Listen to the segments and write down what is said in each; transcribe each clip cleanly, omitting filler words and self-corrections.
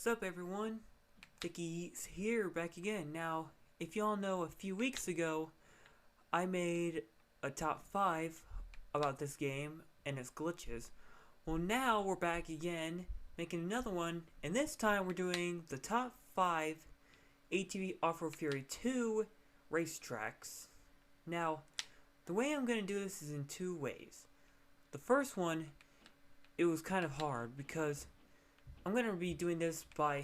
What's up, everyone? Dickie's here, back again. Now, if y'all know, a few weeks ago, I made a top 5 about this game and its glitches. Well, now we're back again, making another one, and this time we're doing the top 5 ATV Offroad Fury 2 racetracks. Now, the way I'm going to do this is in two ways. The first one, it was kind of hard because I'm going to be doing this by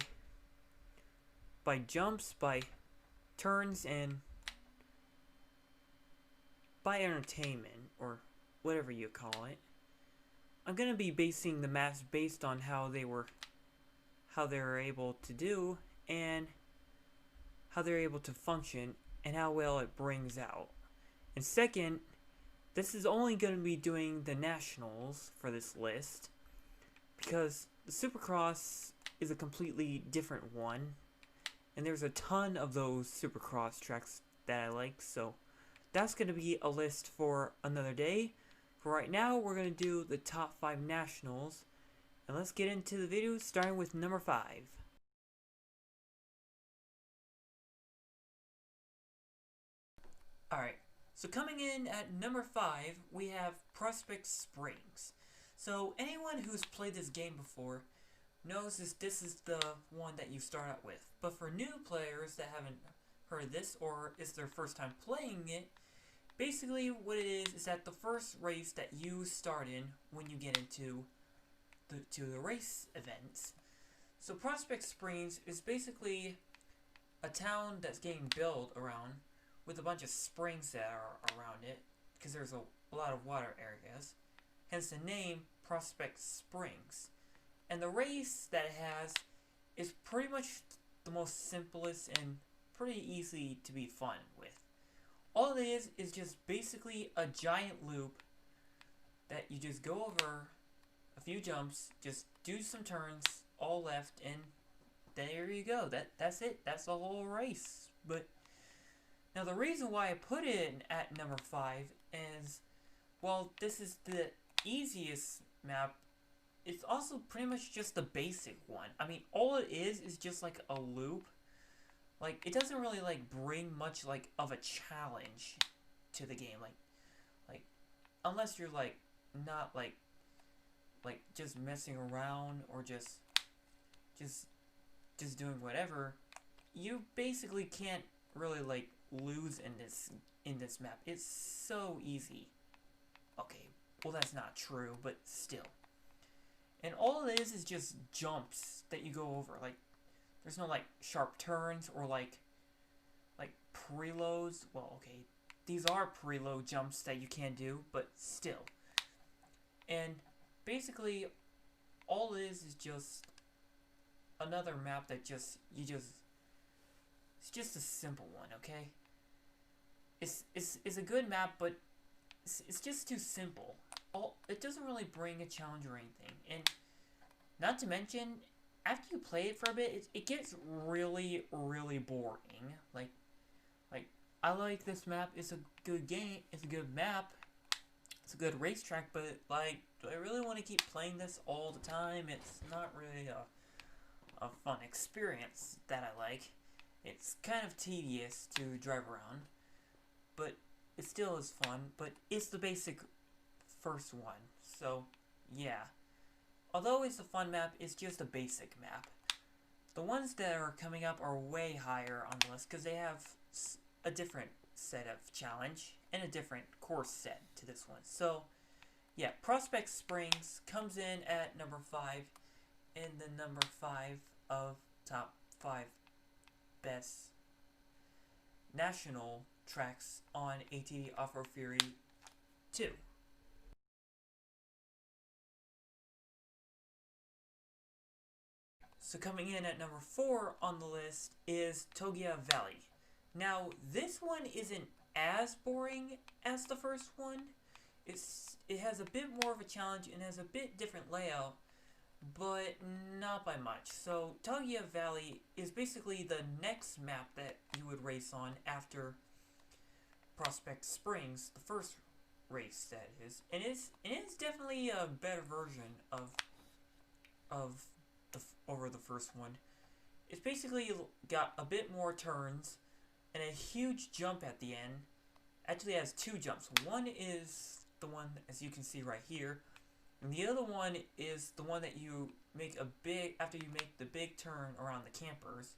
jumps, by turns, and by entertainment, or whatever you call it. I'm going to be basing the maps based on how they were able to do, and how they're able to function, and how well it brings out. And second, this is only going to be doing the nationals for this list, because the Supercross is a completely different one, and there's a ton of those Supercross tracks that I like, so that's going to be a list for another day. For right now, we're going to do the top 5 nationals, and let's get into the video, starting with number 5. Alright, so coming in at number 5, we have Prospect Springs. So anyone who's played this game before knows this is the one that you start out with. But for new players that haven't heard this, or it's their first time playing it, basically what it is that the first race that you start in when you get into the race events. So Prospect Springs is basically a town that's getting built around with a bunch of springs that are around it, because there's a lot of water areas. Hence the name Prospect Springs. And the race that it has is pretty much the most simplest and pretty easy to be fun with. All it is just basically a giant loop that you just go over a few jumps, just do some turns, all left, and there you go. That's it. That's the whole race. But now the reason why I put it at number 5 is, well, this is the easiest map. It's also pretty much just the basic one. I mean, all it is just like a loop. Like, it doesn't really like bring much like of a challenge to the game. Like unless you're like not like just messing around or just doing whatever, you basically can't really like lose in this map. It's so easy. Okay, well, that's not true, but still. And all it is just jumps that you go over. Like, there's no like sharp turns or like preloads. Well, okay, these are preload jumps that you can do, but still. And basically, all it is just another map that it's just a simple one. Okay, it's a good map, but it's just too simple. It doesn't really bring a challenge or anything, and not to mention, after you play it for a bit, it gets really boring. Like I like this map. It's a good game. It's a good map. It's a good racetrack. But like, do I really want to keep playing this all the time? It's not really a fun experience that I like. It's kind of tedious to drive around, but it still is fun. But it's the basic first one, so yeah. Although it's a fun map, it's just a basic map. The ones that are coming up are way higher on the list because they have a different set of challenge and a different course set to this one. So yeah, Prospect Springs comes in at number 5 in the number 5 of top 5 best national tracks on ATV Offroad Fury 2. So coming in at number 4 on the list is Taguia Valley. Now, this one isn't as boring as the first one. It has a bit more of a challenge and has a bit different layout, but not by much. So Taguia Valley is basically the next map that you would race on after Prospect Springs, the first race that is. And it's definitely a better version of over the first one. it's basically got a bit more turns and a huge jump at the end. Actually, it has two jumps. One is the one, as you can see right here, and the other one is the one that you make a big, after you make the big turn around the campers,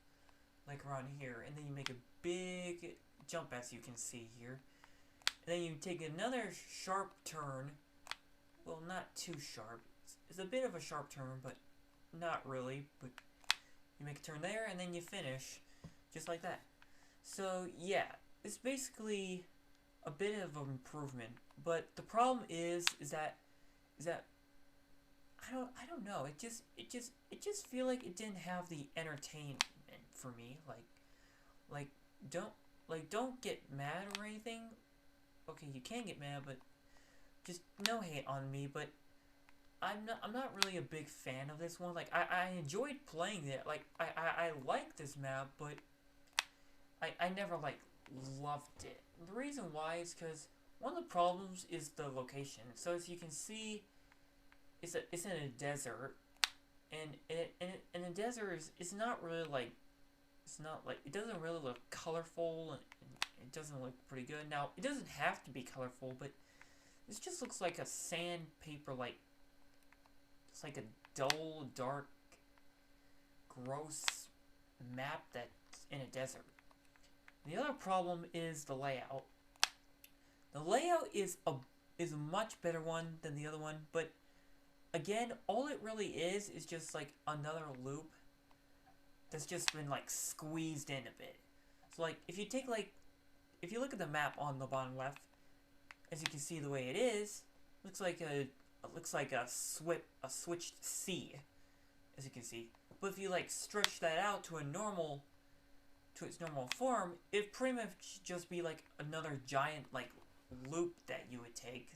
like around here, and then you make a big jump, as you can see here. And then you take another sharp turn. Well, not too sharp. It's a bit of a sharp turn, but not really. But you make a turn there, and then you finish just like that. So yeah, it's basically a bit of an improvement. But the problem is that I don't know. It just feel like it didn't have the entertainment for me. Like don't get mad or anything. Okay, you can get mad, but just no hate on me. But I'm not really a big fan of this one. Like I enjoyed playing it. Like I like this map, but I never like loved it. The reason why is because one of the problems is the location. So as you can see, it's in a desert, and a desert is not really like, it's not like, it doesn't really look colorful, and it doesn't look pretty good. Now it doesn't have to be colorful, but this just looks like a sandpaper, like it's like a dull, dark, gross map that's in a desert. The other problem is the layout. The layout is a much better one than the other one, but again, all it really is just like another loop that's just been like squeezed in a bit. So like if you look at the map on the bottom left, as you can see the way it is, looks like a switched C, as you can see. But if you like stretch that out to its normal form, it'd pretty much just be like another giant like loop that you would take.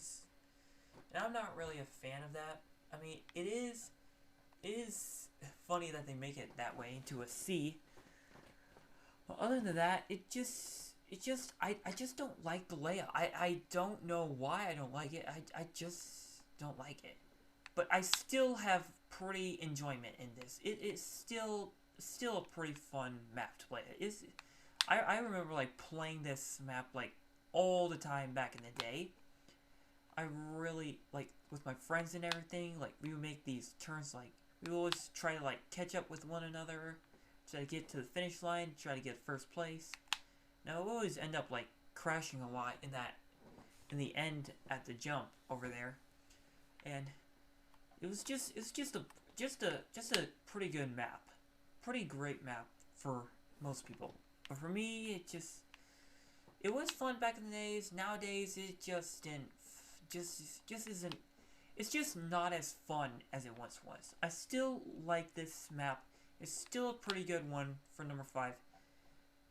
And I'm not really a fan of that. I mean, it is funny that they make it that way, into a C. But other than that, I just don't like the layout. I don't know why I don't like it. I just don't like it. But I still have pretty enjoyment in this. It is still a pretty fun map to play. I remember like playing this map like all the time back in the day. I really, like, with my friends and everything, like, we would make these turns, like, we would always try to, like, catch up with one another, try to get to the finish line, try to get first place. Now, we always end up, like, crashing a lot in the end at the jump over there. And it was just a pretty good map. Pretty great map for most people. But for me, it was fun back in the days. Nowadays, it just isn't. It's just not as fun as it once was. I still like this map. It's still a pretty good one for number 5.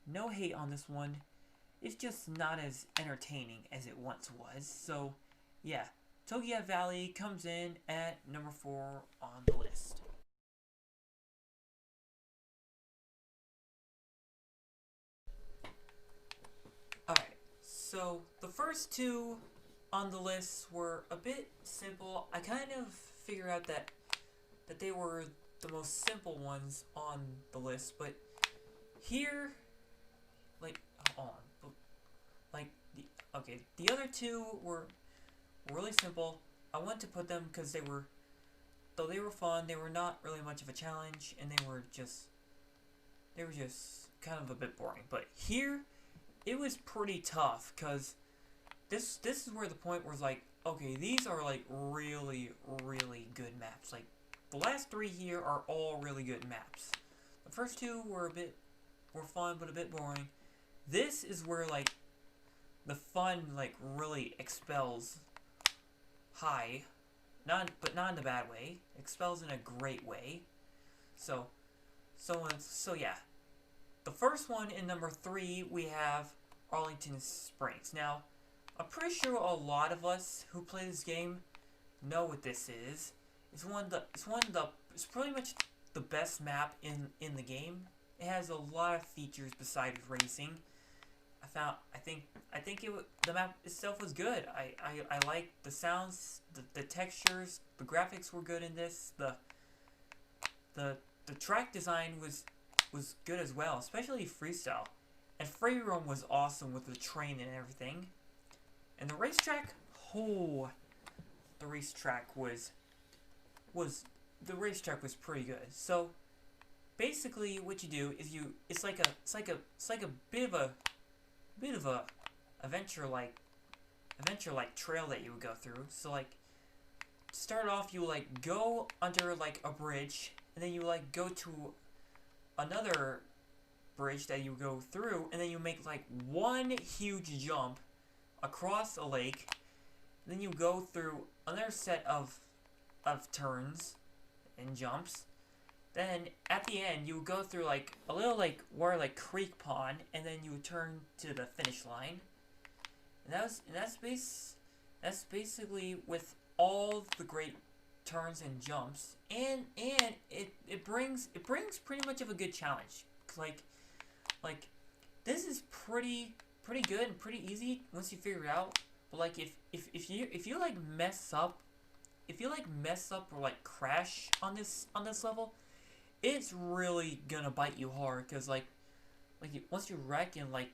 No hate on this one. It's just not as entertaining as it once was. So, yeah, Taguia Valley comes in at number 4 on the list. Alright, so the first two on the list were a bit simple. I kind of figured out that they were the most simple ones on the list, but here, like, hold on, like, the other two were really simple. I wanted to put them because though they were fun, they were not really much of a challenge, and they were just kind of a bit boring. But here, it was pretty tough, because this is where the point was like, okay, these are like really, really good maps. Like, the last 3 here are all really good maps. The first 2 were fun, but a bit boring. This is where, like, the fun, like, really expels high. But not in a bad way. Expels in a great way. So yeah. The first one in number 3, we have Arlington Springs. Now, I'm pretty sure a lot of us who play this game know what this is. It's pretty much the best map in the game. It has a lot of features besides racing. The map itself was good. I like the sounds, the textures, the graphics were good in this. The track design was was good as well, especially freestyle. And free roam was awesome with the train and everything. And the racetrack, oh, the racetrack was pretty good. So basically, what you do is it's like a bit of a adventure like trail that you would go through. So like, to start off, you like go under like a bridge, and then you like go to another bridge that you go through, and then you make like one huge jump across a lake. Then you go through another set of turns and jumps. Then at the end, you go through like a little like creek pond, and then you turn to the finish line. And that's basically with all the great turns and jumps, and it brings pretty much of a good challenge. Like this is pretty good and pretty easy once you figure it out. But like if you like mess up or like crash on this level, it's really gonna bite you hard, because like once you wreck, and like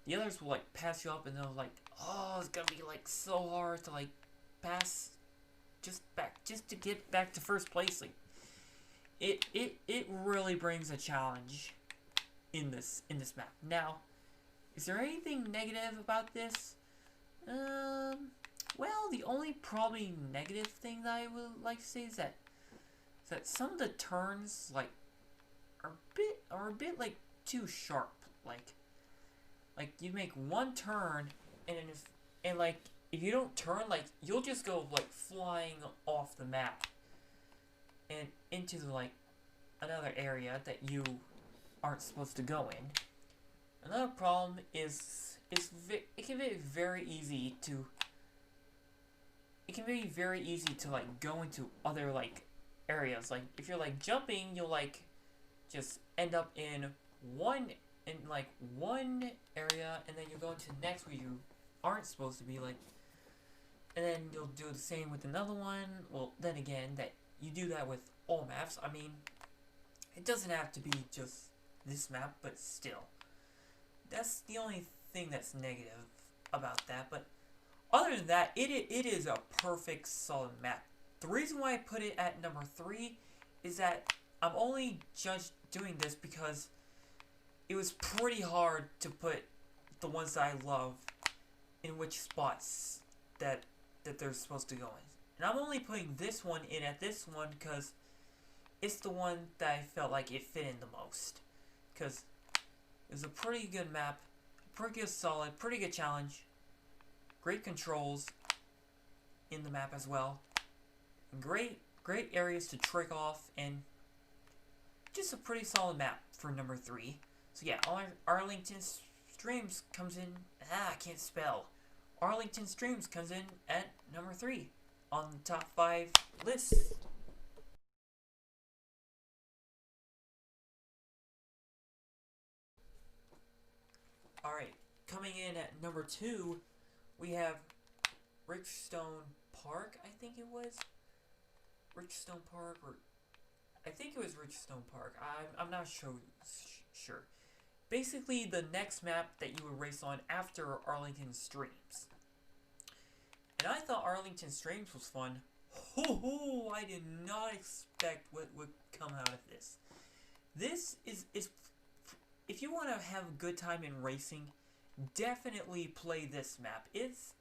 the others will like pass you up, and they'll like, oh, it's gonna be like so hard to like pass just to get back to first place. Like it really brings a challenge in this map. Now, is there anything negative about this? Well, the only probably negative thing that I would like to say is that some of the turns like are a bit like too sharp. Like you make one turn, and like if you don't turn, like you'll just go like flying off the map and into like another area that you aren't supposed to go in. Another problem is it can be very easy to like go into other like areas. Like if you're like jumping, you'll like just end up in one area, and then you go into the next where you aren't supposed to be, like, and then you'll do the same with another one. Well, then again, that you do that with all maps. I mean, it doesn't have to be just this map, but still, that's the only thing that's negative about that. But other than that, it is a perfect solid map. The reason why I put it at number 3 is that I'm only just doing this because it was pretty hard to put the ones that I love in which spots that they're supposed to go in. And I'm only putting this one in at this one because it's the one that I felt like it fit in the most. Because it was a pretty good map, pretty good solid, pretty good challenge, great controls in the map as well, and great areas to trick off, and just a pretty solid map for number 3. So yeah, Arlington Springs comes in, I can't spell. Arlington Springs comes in at number 3 on the top 5 list. Alright, coming in at number 2, we have Richstone Park, I think it was. Richstone Park, or I think it was Richstone Park. I'm not sure. Basically, the next map that you would race on after Arlington Streams. And I thought Arlington Streams was fun. Ho! I did not expect what would come out of this. This is if you want to have a good time in racing, definitely play this map. It's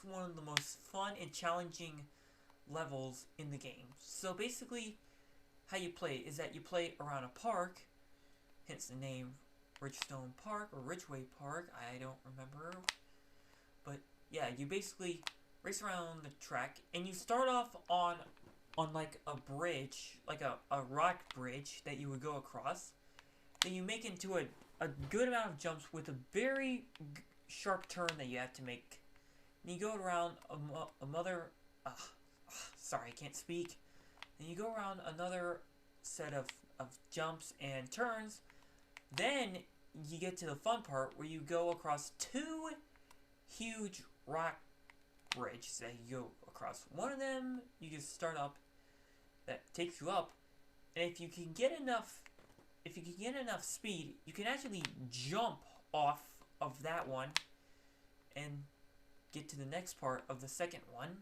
one of the most fun and challenging levels in the game. So basically, how you play is that you play around a park, hence the name Richstone Park or Ridgeway Park, I don't remember. But yeah, you basically race around the track, and you start off on like a bridge, like a rock bridge that you would go across. Then you make into a good amount of jumps with a very sharp turn that you have to make. And you go around sorry, I can't speak. And you go around another set of jumps and turns. Then you get to the fun part where you go across 2 huge rock bridges that you go across. One of them you just start up that takes you up, and if you can get enough if you can get enough speed, you can actually jump off of that one and get to the next part of the second one,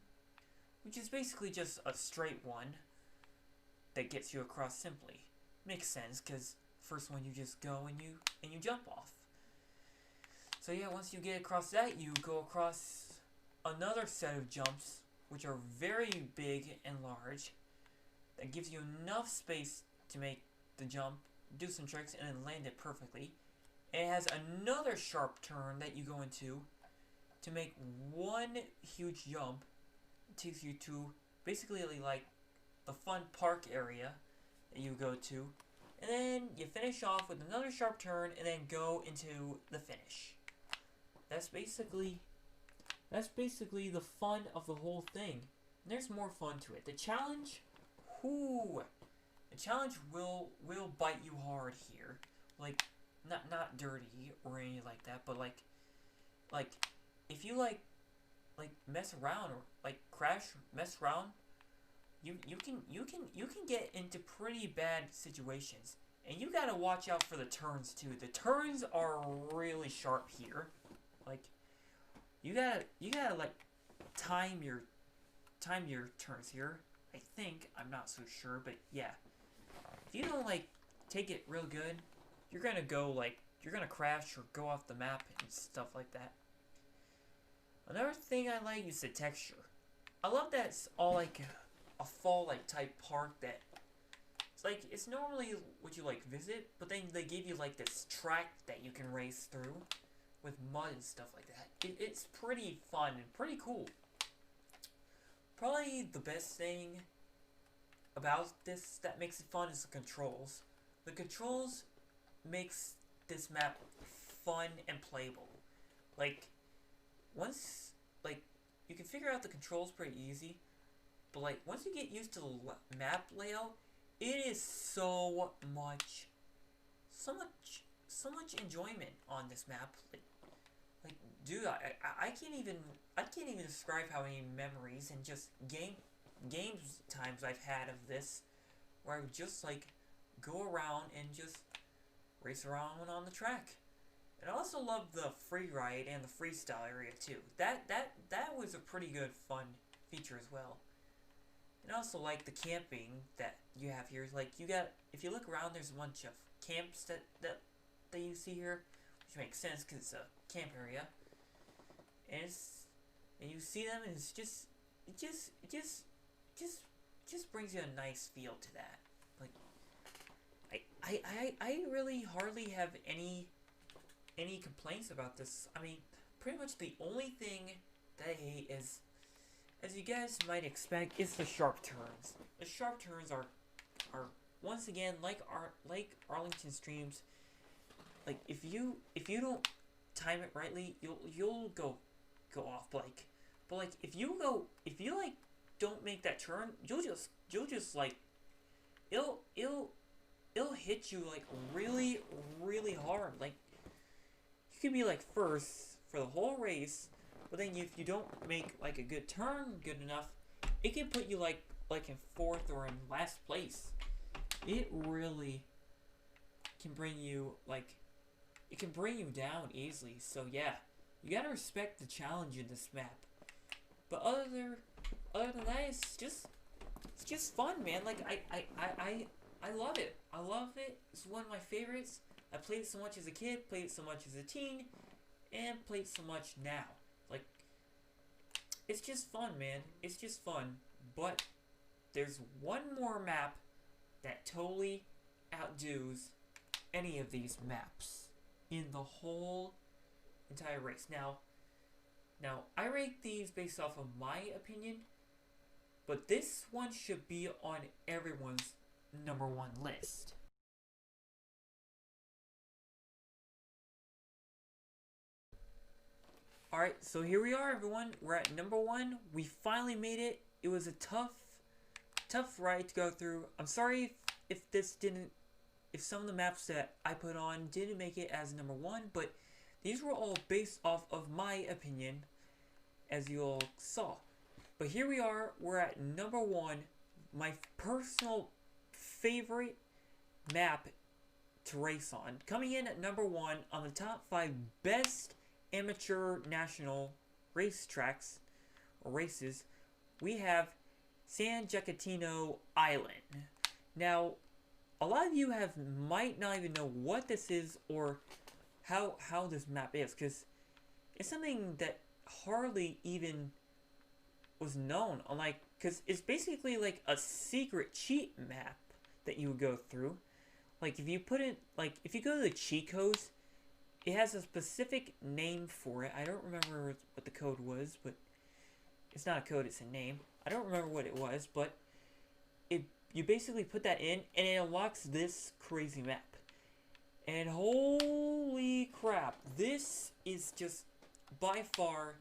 which is basically just a straight one that gets you across simply. Makes sense, because first one you just go and you jump off. So yeah, once you get across that, you go across another set of jumps, which are very big and large. That gives you enough space to make the jump, do some tricks, and then land it perfectly. And it has another sharp turn that you go into to make one huge jump. It takes you to basically like the fun park area that you go to. And then you finish off with another sharp turn and then go into the finish. That's basically the fun of the whole thing. And there's more fun to it. The challenge, the challenge will bite you hard here. Like, not dirty or anything like that, but like if you like mess around or like crash, mess around, you can get into pretty bad situations. And you gotta watch out for the turns too. The turns are really sharp here. Like, you gotta like time your turns here. I think, I'm not so sure, but yeah. If you don't like take it real good, you're gonna crash or go off the map and stuff like that. Another thing I like is the texture. I love that it's all like a fall like type park that it's normally what you like visit, but then they give you like this track that you can race through with mud and stuff like that. It's pretty fun and pretty cool. Probably the best thing about this that makes it fun is the controls. The controls makes this map fun and playable. Like, once, like, you can figure out the controls pretty easy, but like once you get used to the map layout, it is so much enjoyment on this map. Like dude, I can't even describe how many memories and just games times I've had of this, where I would just like go around and just race around on the track. And I also love the free ride and the freestyle area too. That was a pretty good fun feature as well. And I also like the camping that you have here. Like if you look around, there's a bunch of camps that you see here, which makes sense because it's a camp area. And you see them, and it just brings you a nice feel to that. Like I really hardly have any complaints about this. I mean, pretty much the only thing that I hate is, as you guys might expect, is the sharp turns. The sharp turns are once again like Arlington Springs. Like if you don't time it rightly, you'll go off. But like if you like don't make that turn, you'll just like it'll hit you like really hard. Like, you could be like first for the whole race, but then if you don't make like a good turn good enough, it can put you like in fourth or in last place. It really can bring you down easily. So yeah, you gotta respect the challenge in this map. But other than that, it's just fun, man. Like I love it. I love it. It's one of my favorites. I played it so much as a kid, played it so much as a teen, and played so much now. Like, it's just fun, man. It's just fun. But there's one more map that totally outdoes any of these maps in the whole entire race. Now I rate these based off of my opinion, but this one should be on everyone's #1 list. Alright, so here we are, everyone. We're at #1. We finally made it. It was a tough ride to go through. I'm sorry if some of the maps that I put on didn't make it as #1, but these were all based off of my opinion, as you all saw. But here we are. We're at #1. My personal favorite map to race on. Coming in at number 1 on the top 5 best amateur national racetracks or races, we have San Jacinto Island. Now, a lot of you might not even know what this is or how this map is, because it's something that hardly even was known. Like, because it's basically like a secret cheat map that you would go through. Like, if you put in, like, if you go to the cheat codes, it has a specific name for it. I don't remember what the code was, but it's not a code, it's a name. I don't remember what it was, but you basically put that in, and it unlocks this crazy map. And holy crap, this is just by far,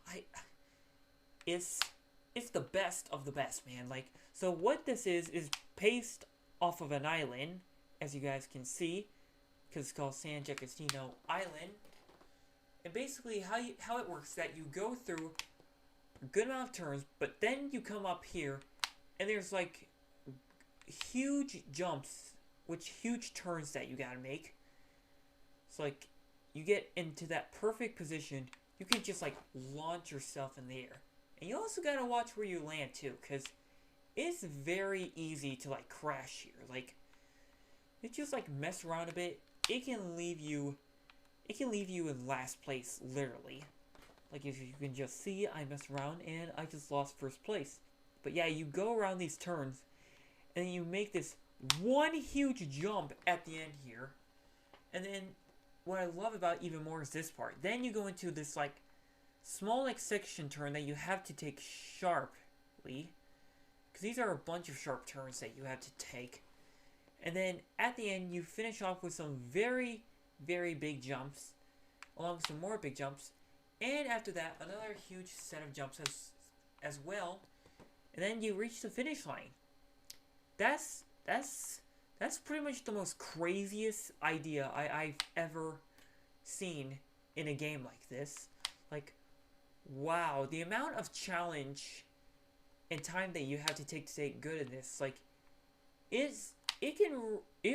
like, it's the best of the best, man. Like, so what this is based off of an island, as you guys can see, because it's called San Jacinto Island. And basically, how it works is that you go through a good amount of turns, but then you come up here, and there's like huge jumps, huge turns that you gotta make. It's like you get into that perfect position, you can just like launch yourself in the air. And you also gotta watch where you land too, because it's very easy to like crash here. Like, it just like mess around a bit, it can leave you in last place, literally. Like, if you can just see, I messed around and I just lost first place. But yeah, you go around these turns, and then you make this one huge jump at the end here. And then, what I love about it even more is this part. Then you go into this, like, small, like, section turn that you have to take sharply. Because these are a bunch of sharp turns that you have to take. And then, at the end, you finish off with some very, very big jumps, along with some more big jumps. And after that, another huge set of jumps as well. And then you reach the finish line. That's pretty much the most craziest idea I've ever seen in a game like this. Like, wow, the amount of challenge and time that you have to take good at this, like, it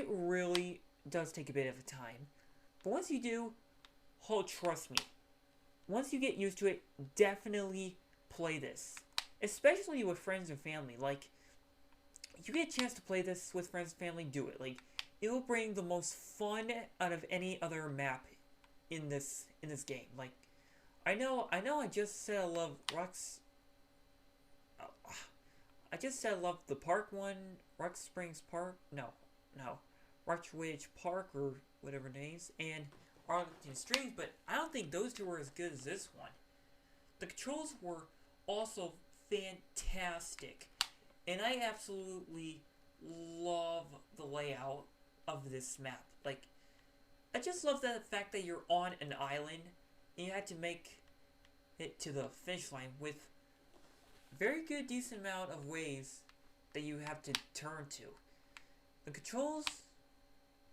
really does take a bit of a time. But once you do, oh, trust me, once you get used to it, definitely play this. Especially with friends and family. Like, if you get a chance to play this with friends and family, do it. Like, it will bring the most fun out of any other map in this game. Like, I know I just said I love I just said I love the park one, Rock Springs Park, no, Rockridge Park, or whatever names, and Arlington Springs, but I don't think those two were as good as this one. The controls were also fantastic, and I absolutely love the layout of this map. Like, I just love the fact that you're on an island, and you had to make it to the finish line with very good, decent amount of ways that you have to turn to. The controls,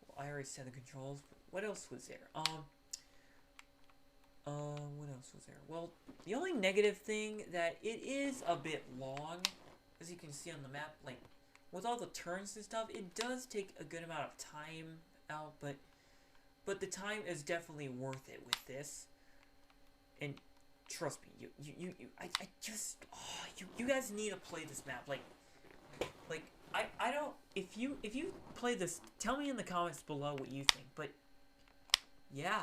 well, I already said the controls, but what else was there? What else was there? Well, the only negative thing that it is a bit long, as you can see on the map. Like, with all the turns and stuff, it does take a good amount of time out, but the time is definitely worth it with this. And trust me, you guys need to play this map. Like I don't. If you play this, tell me in the comments below what you think. But yeah,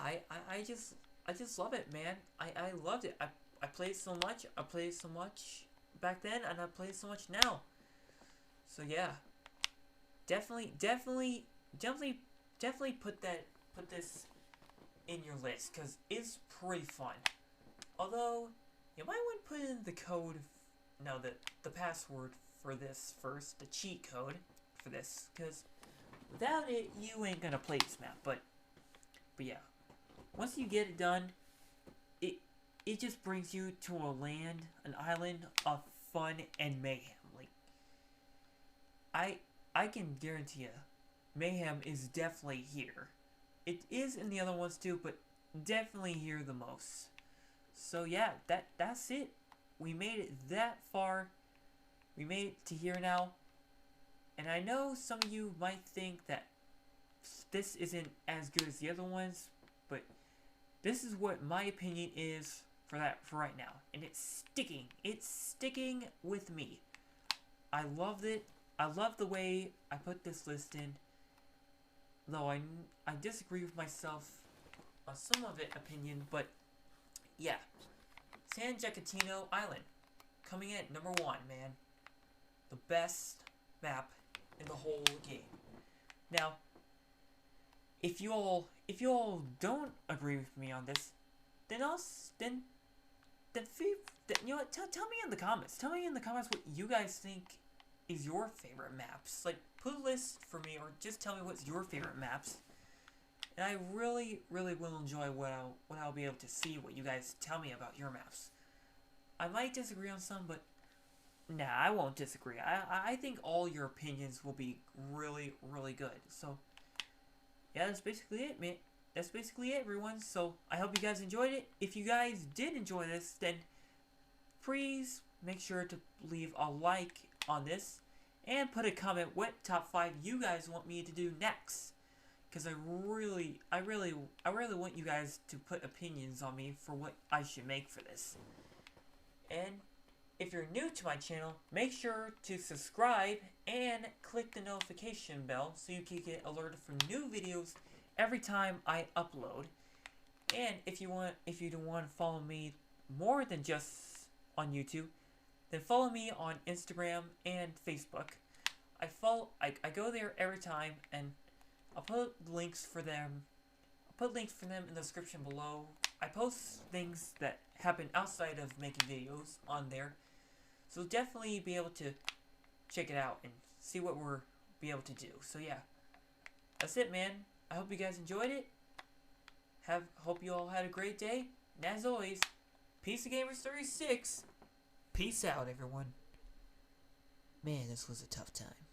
I just love it, man. I loved it. I played so much. I played so much back then, and I play so much now. So yeah, definitely put this in your list, because it's pretty fun. Although you might want to put in the code, no, the password for this first, the cheat code for this, because without it, you ain't gonna play this map. But yeah, once you get it done, it just brings you to an island of fun and mayhem. Like, I can guarantee you, mayhem is definitely here. It is in the other ones too, but definitely here the most. So yeah, that's it. We made it that far. We made it to here now. And I know some of you might think that this isn't as good as the other ones, but this is what my opinion is for right now. And it's sticking. It's sticking with me. I loved it. I love the way I put this list in. Though I disagree with myself on some of it opinion, but yeah. San Jacinto Island. Coming in at number 1, man. The best map in the whole game. Now, if you all don't agree with me on this, then you know what? Tell me in the comments. Tell me in the comments what you guys think is your favorite maps. Like, put a list for me, or just tell me what's your favorite maps. And I really will enjoy what I'll be able to see what you guys tell me about your maps. I might disagree on some, but nah, I won't disagree. I think all your opinions will be really good. So yeah, that's basically it, man. That's basically it, everyone. So I hope you guys enjoyed it. If you guys did enjoy this, then please make sure to leave a like on this and put a comment what top 5 you guys want me to do next. Because I really want you guys to put opinions on me for what I should make for this. And if you're new to my channel, make sure to subscribe and click the notification bell so you can get alerted for new videos every time I upload. And if you don't want to follow me more than just on YouTube, then follow me on Instagram and Facebook. I go there every time, and I'll put links for them. I'll put links for them in the description below. I post things that happen outside of making videos on there. So definitely be able to check it out and see what we're be able to do. So yeah, that's it, man. I hope you guys enjoyed it. Hope you all had a great day. And as always, Peace of Gamers 36. Peace out, everyone. Man, this was a tough time.